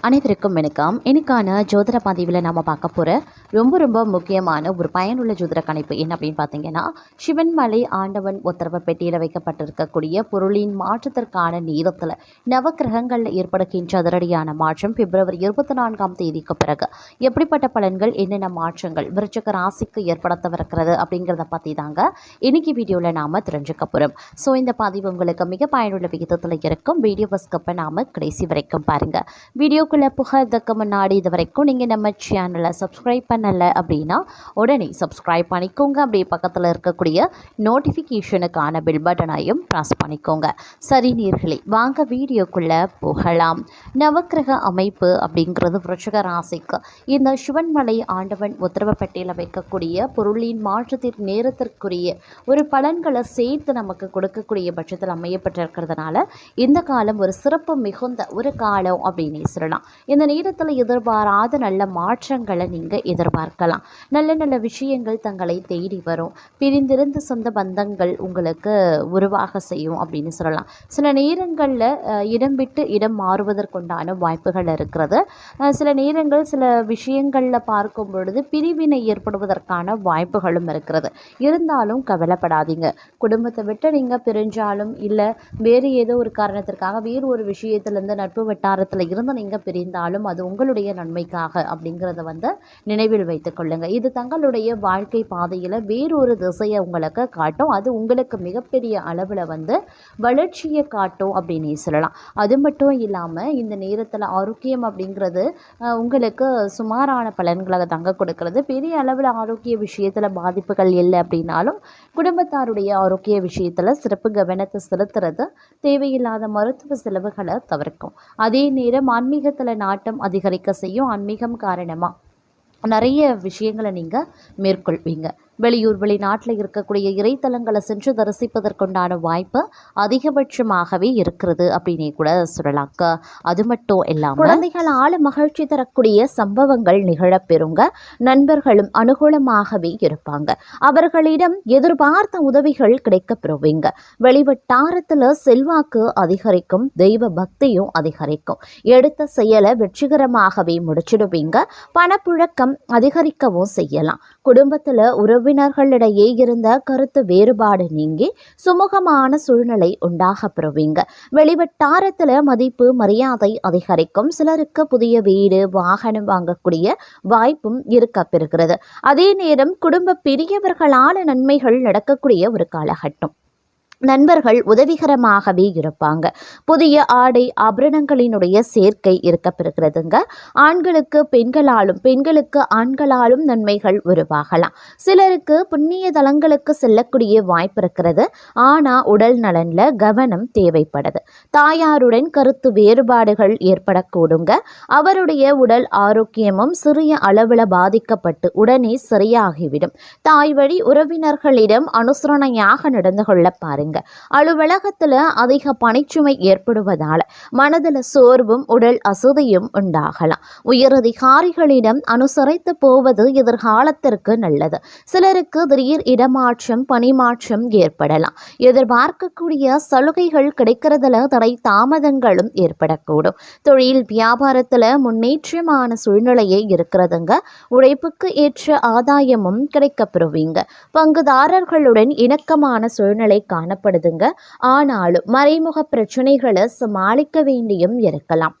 அனைவருக்கும் வணக்கம். இன்னைக்கான ஜோதிட பதிவில் நம்ம பார்க்க போகிற ரொம்ப முக்கியமான ஒரு பயனுள்ள ஜோதிட கணிப்பு என்ன அப்படின்னு பார்த்தீங்கன்னா, சிவன்மலை ஆண்டவன் உத்தரவு பெட்டியில் வைக்கப்பட்டிருக்கக்கூடிய பொருளின் மாற்றத்திற்கான நேரத்தில் நவக்கிரகங்களில் ஏற்படுகின்ற அதிரடியான மாற்றம் பிப்ரவரி 24ஆம் தேதிக்கு பிறகு எப்படிப்பட்ட பலன்கள், என்னென்ன மாற்றங்கள் விருச்சிக ராசிக்கு ஏற்படுத்தவிருக்கிறது அப்படிங்கிறத பற்றி தாங்க இன்னைக்கு வீடியோவில் நாம் தெரிஞ்சுக்க போகிறோம். ஸோ இந்த பதிவு உங்களுக்கு மிக பயனுள்ள விகிதத்தில் இருக்கும். வீடியோவை ஸ்கிப் பண்ணாமல் கடைசி வரைக்கும் பாருங்கள். வீடியோக்குள்ளே புகிறதுக்கு முன்னாடி இது வரைக்கும் நீங்கள் நம்ம சேனலை சப்ஸ்கிரைப் பண்ணலை அப்படின்னா உடனே சப்ஸ்கிரைப் பண்ணிக்கோங்க. அப்படியே பக்கத்தில் இருக்கக்கூடிய நோட்டிஃபிகேஷனுக்கான பெல் பட்டனையும் ப்ரெஸ் பண்ணிக்கோங்க. சரி நேயர்களே, வாங்க வீடியோக்குள்ளே போகலாம். நவக்கிரக அமைப்பு அப்படிங்கிறது விருச்சிக ராசிக்கு இந்த சிவன்மலை ஆண்டவன் உத்தரவு பெட்டியில் வைக்கக்கூடிய பொருளின் மாற்றத்திற்கு நேரத்திற்குரிய ஒரு பலன்களை சேர்த்து நமக்கு கொடுக்கக்கூடிய பட்சத்தில் அமையப்பட்டிருக்கிறதுனால இந்த காலம் ஒரு சிறப்பு மிகுந்த ஒரு காலம் அப்படின்னு சொல்லலாம். இந்த நேரத்தில் எதிர்பாராத நல்ல மாற்றங்களை நீங்கள் எதிர்பார்க்கலாம். நல்ல விஷயங்கள் தங்களை தேடி வரும். பிரிந்திருந்த சொந்த பந்தங்கள் உங்களுக்கு உருவாக செய்யும் அப்படின்னு சொல்லலாம். சில நேரங்களில் இடம் விட்டு இடம் மாறுவதற்குண்டான வாய்ப்புகள் இருக்கிறது. சில நேரங்கள் சில விஷயங்களில் பார்க்கும் பொழுது பிரிவினை ஏற்படுவதற்கான வாய்ப்புகளும் இருக்கிறது. இருந்தாலும் கவலைப்படாதீங்க. குடும்பத்தை விட்டு நீங்கள் பிரிஞ்சாலும் இல்லை வேறு ஏதோ ஒரு காரணத்திற்காக வேறு ஒரு விஷயத்திலேருந்து நட்பு வட்டாரத்தில் இருந்து நீங்கள் பிரிந்தாலும் அது உங்களுடைய நன்மைக்காக அப்படிங்கிறத நினைவில் வைத்துக் கொள்ளுங்கள். இது தங்களுடைய வாழ்க்கை பாதையில் வேறொரு திசையை உங்களுக்கு காட்டும். அது உங்களுக்கு மிகப்பெரிய அளவில் வளர்ச்சியை காட்டும் அப்படின்னு சொல்லலாம். அது மட்டும் இல்லாமல் இந்த நேரத்தில் ஆரோக்கியம் அப்படிங்கிறது உங்களுக்கு சுமாரான பலன்களை தங்க கொடுக்கிறது. பெரிய அளவில் ஆரோக்கிய விஷயத்தில் பாதிப்புகள் இல்லை அப்படின்னாலும் குடும்பத்தாருடைய ஆரோக்கிய விஷயத்தில் சிறப்பு கவனத்தை செலுத்துறது தேவையில்லாத மருத்துவ செலவுகளை தவிர்க்கும். அதே நேரம் ஆன்மீகத்தில் நாட்டம் அதிகரிக்க செய்யும். ஆன்மீகம் காரணமாக நிறைய விஷயங்களை நீங்கள் மேற்கொள்வீங்க. வெளியூர் வெளிநாட்டில் இருக்கக்கூடிய இறைத்தலங்களை சென்று தரிசிப்பதற்குண்டான வாய்ப்பு அதிகபட்சமாகவே இருக்கிறது அப்படின்னே கூட சொல்லலாங்க. அது மட்டும் இல்லாமல் குழந்தைகளால் மகிழ்ச்சி தரக்கூடிய சம்பவங்கள் நிகழப்பெறுங்க. நண்பர்களும் அனுகூலமாகவே இருப்பாங்க. அவர்களிடம் எதிர்பார்த்த உதவிகள் கிடைக்கப்பெறுவீங்க. வெளிவட்டாரத்தில் செல்வாக்கு அதிகரிக்கும். தெய்வ பக்தியும் அதிகரிக்கும். எடுத்த செயலை வெற்றிகரமாகவே முடிச்சிடுவீங்க. பணப்புழக்கம் அதிகரிக்கவும் செய்யலாம். குடும்பத்தில் உறவினர்களிடையே இருந்த கருத்து வேறுபாடு நீங்கி சுமூகமான சூழ்நிலை உண்டாக பெறுவீங்க. வெளிவட்டாரத்தில் மதிப்பு மரியாதை அதிகரிக்கும். சிலருக்கு புதிய வீடு வாகனம் வாங்கக்கூடிய வாய்ப்பும் இருக்க பெறுகிறது. அதே நேரம் குடும்ப பெரியவர்களான நன்மைகள் நடக்கக்கூடிய ஒரு காலகட்டம். நண்பர்கள் உதவிகரமாகவே இருப்பாங்க. புதிய ஆடை ஆபரணங்களினுடைய சேர்க்கை இருக்கப்பெறுகிறதுங்க. ஆண்களுக்கு பெண்களாலும் பெண்களுக்கு ஆண்களாலும் நன்மைகள் உருவாகலாம். சிலருக்கு புண்ணிய தலங்களுக்கு செல்லக்கூடிய வாய்ப்பு இருக்கிறது. ஆனால் உடல் நலனில் கவனம் தேவைப்படுது. தாயாருடன் கருத்து வேறுபாடுகள் ஏற்படக்கூடுங்க. அவருடைய உடல் ஆரோக்கியமும் சிறிய அளவில் பாதிக்கப்பட்டு உடனே சரியாகிவிடும். தாய் வழி உறவினர்களிடம் அனுசரணையாக நடந்து கொள்ள பாருங்க. அலுவலகத்தில் அதிக பணிச்சுமை ஏற்படுவதால் மனதில் சோர்வும் உடல் அசதியும் உண்டாகலாம். உயரதிகாரிகளிடம் அனுசரித்து போவது எதிர்காலத்திற்கு நல்லது. சிலருக்கு திடீர் இடமாற்றம் பணிமாற்றம் ஏற்படலாம். எதிர்பார்க்கக்கூடிய சலுகைகள் கிடைக்கிறதுல தடை தாமதங்களும் ஏற்படக்கூடும். தொழில் வியாபாரத்தில் முன்னேற்றமான சூழ்நிலையே இருக்கிறதுங்க. உழைப்புக்கு ஏற்ற ஆதாயமும் கிடைக்கப்பெறுவீங்க. பங்குதாரர்களுடன் இணக்கமான சூழ்நிலை காணப்படுதுங்க. ஆனாலும் மறைமுக பிரச்சனைகளை சமாளிக்க வேண்டியும் இருக்கலாம்.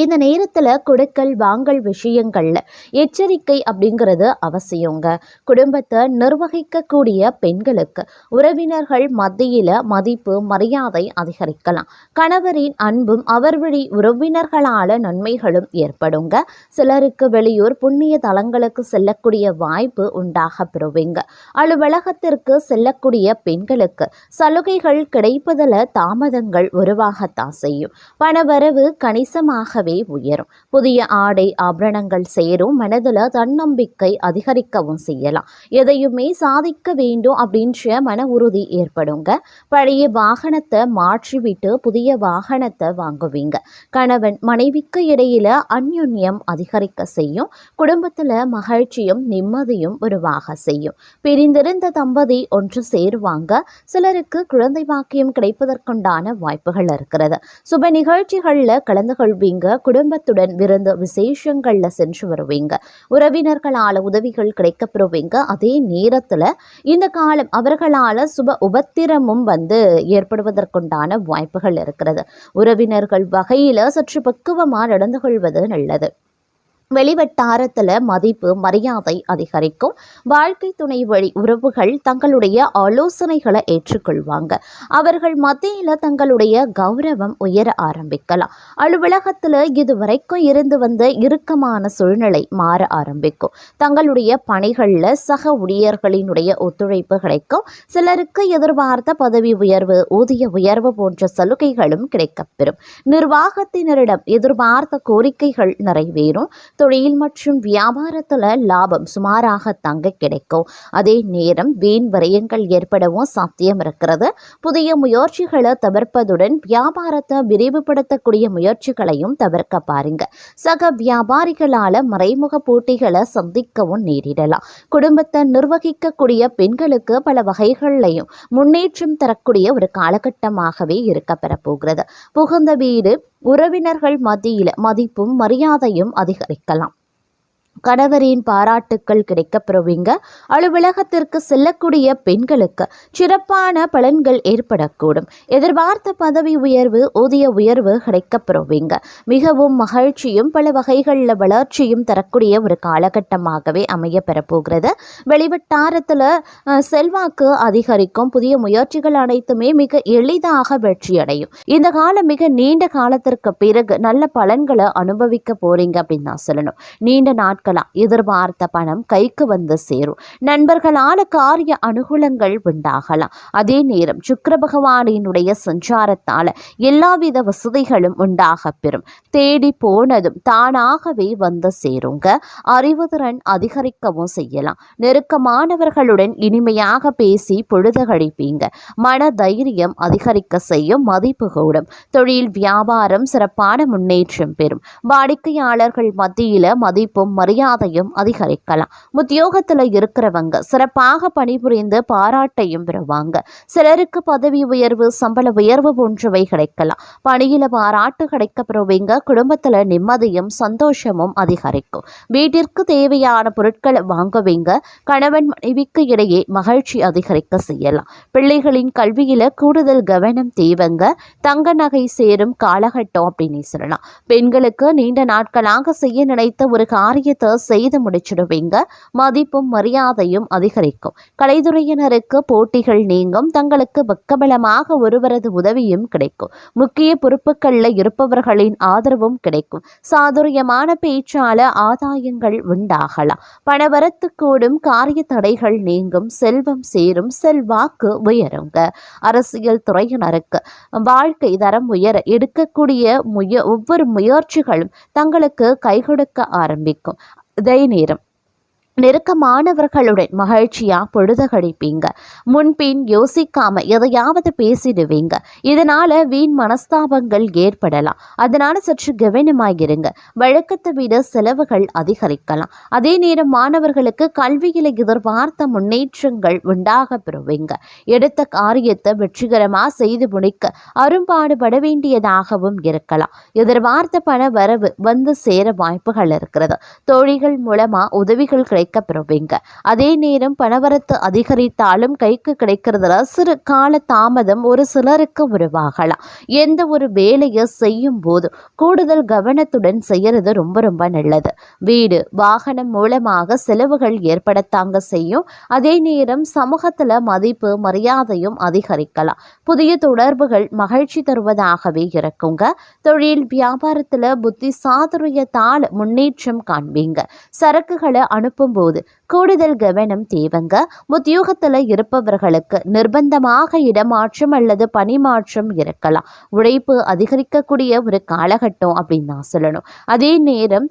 இந்த நேரத்தில் கொடுக்கல் வாங்கல் விஷயங்களில் எச்சரிக்கை அப்படிங்கிறது அவசியங்க. குடும்பத்தை நிர்வகிக்கக்கூடிய பெண்களுக்கு உறவினர்கள் மத்தியில் மதிப்பு மரியாதை அதிகரிக்கலாம். கணவரின் அன்பும் அவர் வழி உறவினர்களால் நன்மைகளும் ஏற்படுங்க. சிலருக்கு வெளியூர் புண்ணிய தலங்களுக்கு செல்லக்கூடிய வாய்ப்பு உண்டாக பெறுவீங்க. அலுவலகத்திற்கு செல்லக்கூடிய பெண்களுக்கு சலுகைகள் கிடைப்பதில் தாமதங்கள் உருவாகத்தான் செய்யும். பணவரவு கணிசமாக உயரும். புதிய ஆடை ஆபரணங்கள் சேரும். மனதில் தன்னம்பிக்கை அதிகரிக்கவும் செய்யலாம். எதையுமே சாதிக்க வேண்டும் அப்படின்ற மன உறுதி ஏற்படுங்க. பழைய வாகனத்தை மாற்றிவிட்டு புதிய வாகனத்தை வாங்குவீங்க. கணவன் மனைவிக்கு இடையில அந்யோன்யம் அதிகரிக்க செய்யும். குடும்பத்தில் மகிழ்ச்சியும் நிம்மதியும் உருவாக செய்யும். பிரிந்திருந்த தம்பதி ஒன்று சேருவாங்க. சிலருக்கு குழந்தை பாக்கியம் கிடைப்பதற்குண்டான வாய்ப்புகள் இருக்கிறது. சுப நிகழ்ச்சிகளில் கலந்து கொள்வீங்க. குடும்பத்துடன் விருந்து விசேஷங்கள்ல சென்று வருவீங்க. உறவினர்களால் உதவிகள் கிடைக்கப்பெறுவீங்க. அதே நேரத்தில் இந்த காலம் அவர்களால் சுப உபத்திரமும் ஏற்படுவதற்குண்டான வாய்ப்புகள் இருக்கிறது. உறவினர்கள் வகையில் சற்று பக்குவமாக நடந்து கொள்வது நல்லது. வெளிவட்டாரத்தில் மதிப்பு மரியாதை அதிகரிக்கும். வாழ்க்கை துணை வழி உறவுகள் தங்களுடைய ஆலோசனைகளை ஏற்றுக்கொள்வாங்க. அவர்கள் மத்தியில் தங்களுடைய கௌரவம் உயர ஆரம்பிக்கலாம். அலுவலகத்தில் இதுவரைக்கும் இருந்து வந்த இறுக்கமான சூழ்நிலை மாற ஆரம்பிக்கும். தங்களுடைய பணிகளில் சக ஊழியர்களினுடைய ஒத்துழைப்பு கிடைக்கும். சிலருக்கு எதிர்பார்த்த பதவி உயர்வு, ஊதிய உயர்வு போன்ற சலுகைகளும் கிடைக்கப்பெறும். நிர்வாகத்தினரிடம் எதிர்பார்த்த கோரிக்கைகள் நிறைவேறும். தொழில் மற்றும் வியாபாரத்தில் லாபம் சுமாராக தங்க கிடைக்கும். அதே நேரம் வீண் விரயங்கள் ஏற்படவும் சாத்தியம் இருக்கிறது. புதிய முயற்சிகளை தவிர்ப்பதுடன் வியாபாரத்தை விரிவுபடுத்தக்கூடிய முயற்சிகளையும் தவிர்க்க பாருங்க. சக வியாபாரிகளால் மறைமுக போட்டிகளை சந்திக்கவும் நேரிடலாம். குடும்பத்தை நிர்வகிக்கக்கூடிய பெண்களுக்கு பல வகைகளையும் முன்னேற்றம் தரக்கூடிய ஒரு காலகட்டமாகவே இருக்க பெறப்போகிறது. புகுந்த வீடு உறவினர்கள் மத்தியில் மதிப்பும் மரியாதையும் அதிகரிக்கலாம். கணவரின் பாராட்டுக்கள் கிடைக்கப்பெறுவீங்க. அலுவலகத்திற்கு செல்லக்கூடிய பெண்களுக்கு சிறப்பான பலன்கள் ஏற்படக்கூடும். எதிர்பார்த்த பதவி உயர்வு, ஊதிய உயர்வு கிடைக்கப்பெறுவீங்க. மிகவும் மகிழ்ச்சியும் பல வகைகளில் வளர்ச்சியும் தரக்கூடிய ஒரு காலகட்டமாகவே அமைய பெறப்போகிறது. வெளிவட்டாரத்தில் செல்வாக்கு அதிகரிக்கும். புதிய முயற்சிகள் அனைத்துமே மிக எளிதாக வெற்றியடையும். இந்த காலம் மிக நீண்ட காலத்திற்கு பிறகு நல்ல பலன்களை அனுபவிக்க போறீங்க அப்படின்னு தான் சொல்லணும். நீண்ட நாட்கள் எதிர்பார்த்த பணம் கைக்கு வந்து சேரும். நண்பர்களால் காரிய அனுகூலங்கள் உண்டாகலாம். அதே நேரம் சுக்கிர பகவானினுடைய சஞ்சாரத்தால் எல்லாவித வசதிகளும் உண்டாக பெறும். தேடி போனதும் தானாகவே வந்து சேருங்க. அறிவுதிறன் அதிகரிக்கவும் செய்யலாம். நெருக்கமானவர்களுடன் இனிமையாக பேசி பொழுது கழிப்பீங்க. மன தைரியம் அதிகரிக்க செய்யும். மதிப்பு கூடும். தொழில் வியாபாரம் சிறப்பான முன்னேற்றம் பெறும். வாடிக்கையாளர்கள் மத்தியில மதிப்பும் மரியாதையும் அதிகரிக்கலாம். உத்தியோகத்தில் இருக்கிறவங்க சிறப்பாக பணிபுரிந்து பாராட்டையும் பெறுவாங்க. சிலருக்கு பதவி உயர்வு, சம்பள உயர்வு போன்றவை கிடைக்கலாம். பணியில பாராட்டு கிடைக்கப்பெறுவீங்க. குடும்பத்தில் நிம்மதியும் சந்தோஷமும் அதிகரிக்கும். வீட்டிற்கு தேவையான பொருட்களை வாங்குவீங்க. கணவன் மனைவிக்கு இடையே மகிழ்ச்சி அதிகரிக்க செய்யலாம். பிள்ளைகளின் கல்வியில கூடுதல் கவனம் தேவைங்க. தங்க நகை சேரும் காலகட்டம் அப்படின்னு சொல்லலாம். பெண்களுக்கு நீண்ட நாட்களாக செய்ய நினைத்த ஒரு காரியத்தை செய்து முடிச்சிடுவீங்க. மதிப்பும் மரியாதையும் அதிகரிக்கும். கலைத்துறையினருக்கு போட்டிகள் நீங்கும். தங்களுக்கு பக்கபலமாக ஒருவரது உதவியும் கிடைக்கும். முக்கிய பொறுப்புகளில் இருப்பவர்களின் ஆதரவும் கிடைக்கும். சாதுரியமான பேச்சால ஆதாயங்கள் உண்டாகலாம். பணவரத்து கூடும். காரிய தடைகள் நீங்கும். செல்வம் சேரும். செல்வாக்கு உயருங்க. அரசியல் துறையினருக்கு வாழ்க்கை தரம் உயர எடுக்கக்கூடிய ஒவ்வொரு முயற்சிகளும் தங்களுக்கு கை கொடுக்க ஆரம்பிக்கும். அதே நேரம் நெருக்கமானவர்களுடன் மகிழ்ச்சியா பொழுது கழிப்பீங்க. முன்பின் யோசிக்காம எதையாவது பேசிடுவீங்க. இதனால வீண் மனஸ்தாபங்கள் ஏற்படலாம். அதனால சற்று கவனமாகிருங்க. வழக்கத்தை விட செலவுகள் அதிகரிக்கலாம். அதே நேரம் மாணவர்களுக்கு கல்வியில எதிர்பார்த்த முன்னேற்றங்கள் உண்டாக பெறுவீங்க. எடுத்த காரியத்தை வெற்றிகரமா செய்து முடிக்க அரும்பாடுபட வேண்டியதாகவும் இருக்கலாம். எதிர்பார்த்த பண வரவு வந்து சேர வாய்ப்புகள் இருக்கிறது. தோழிகள் மூலமா உதவிகள் கிடைக்கப்பெறுவீங்க. அதே நேரம் பணவரத்து அதிகரித்தாலும் கைக்கு கிடைக்கிறதுல சிறு கால தாமதம் ஒரு சிலருக்கு உருவாகலாம். எந்த ஒரு வேலையை செய்யும் போது கூடுதல் கவனத்துடன் செய்யறது ரொம்ப ரொம்ப நல்லது. வீடு வாகனம் மூலமாக செலவுகள் ஏற்படத்தாங்க செய்யும். அதே நேரம் சமூகத்துல மதிப்பு மரியாதையும் அதிகரிக்கலாம். புதிய தொடர்புகள் மகிழ்ச்சி தருவதாகவே இருக்குங்க. தொழில் வியாபாரத்துல புத்தி சாதுரியத்தால் முன்னேற்றம் காண்பீங்க. சரக்குகளை அனுப்பும் போது கூடுதல் கவனம் தேவைங்க. உத்தியோகத்தில் இருப்பவர்களுக்கு நிர்பந்தமாக இடமாற்றம் அல்லது பணிமாற்றம் இருக்கலாம். உழைப்பு அதிகரிக்கக்கூடிய ஒரு காலகட்டம் அப்படின்னு தான் சொல்லணும். அதே நேரம்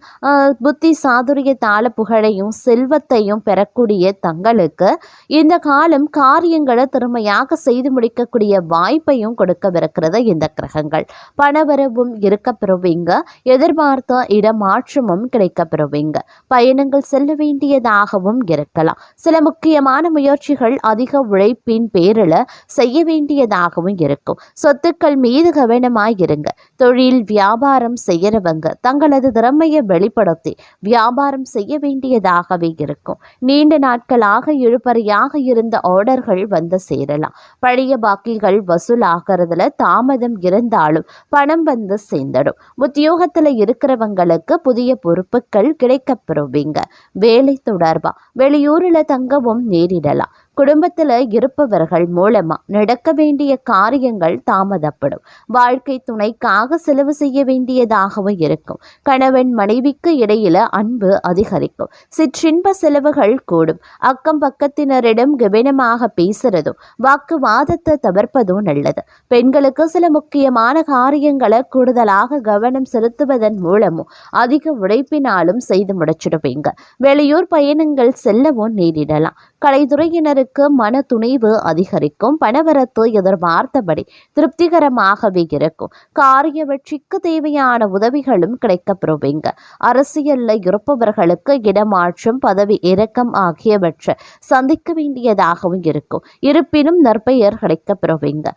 புத்தி சாதுரியத்தால புகழையும் செல்வத்தையும் பெறக்கூடிய தங்களுக்கு இந்த காலம் காரியங்களை திறமையாக செய்து முடிக்கக்கூடிய வாய்ப்பையும் கொடுக்கவிருக்கிறது இந்த கிரகங்கள். பணவரவும் இருக்க பெறுவீங்க. எதிர்பார்த்த இடமாற்றமும் கிடைக்க பெறுவீங்க. பயணங்கள் செல்ல வேண்டியதாகவும் கூடியதாகவும் இருக்கலாம். சில முக்கியமான முயற்சிகள் அதிக உழைப்பின் பேரில் செய்ய வேண்டியதாகவும் இருக்கும். சொத்துக்கள் மீது கவனமாய் இருங்க. தொழில் வியாபாரம் செய்யறவங்க தங்களது திறமையை வெளிப்படுத்தி வியாபாரம் செய்ய வேண்டியதாகவே இருக்கும். நீண்ட நாட்களாக இழுபறியாக இருந்த ஆர்டர்கள் வந்து சேரலாம். பழைய பாக்கிகள் வசூலாகிறதுல தாமதம் இருந்தாலும் பணம் வந்து சேர்ந்துடும். உத்தியோகத்தில் இருக்கிறவங்களுக்கு புதிய பொறுப்புகள் கிடைக்கப்பெறுவீங்க. வேலை தொடர்பா வெளியூரில் தங்கவும் நேரிடலாம். குடும்பத்தில் இருப்பவர்கள் மூலமா நடக்க வேண்டிய காரியங்கள் தாமதப்படும். வாழ்க்கை துணைக்காக செலவு செய்ய வேண்டியதாகவும் இருக்கும். கணவன் மனைவிக்கு இடையில அன்பு அதிகரிக்கும். சிற்றின்ப செலவுகள் கூடும். அக்கம் பக்கத்தினரிடம் கவனமாக பேசுறதும் வாக்குவாதத்தை தவிர்ப்பதும் நல்லது. பெண்களுக்கு சில முக்கியமான காரியங்களை கூடுதலாக கவனம் செலுத்துவதன் மூலமும் அதிக உழைப்பினாலும் செய்து முடிச்சிடுவீங்க. வெளியூர் பயணங்கள் செல்லவும் நேரிடலாம். கலைத்துறையினருக்கு மன துணிவு அதிகரிக்கும். பணவரத்து எதிர்பார்த்தபடி திருப்திகரமாகவே இருக்கும். காரிய வெற்றிக்கு தேவையான உதவிகளும் கிடைக்கப்பெறுவீங்க. அரசியல்ல இருப்பவர்களுக்கு இடமாற்றம் பதவி இறக்கம் ஆகியவற்றை சந்திக்க வேண்டியதாகவும் இருக்கும். இருப்பினும் நற்பெயர் கிடைக்கப்பெறுவீங்க.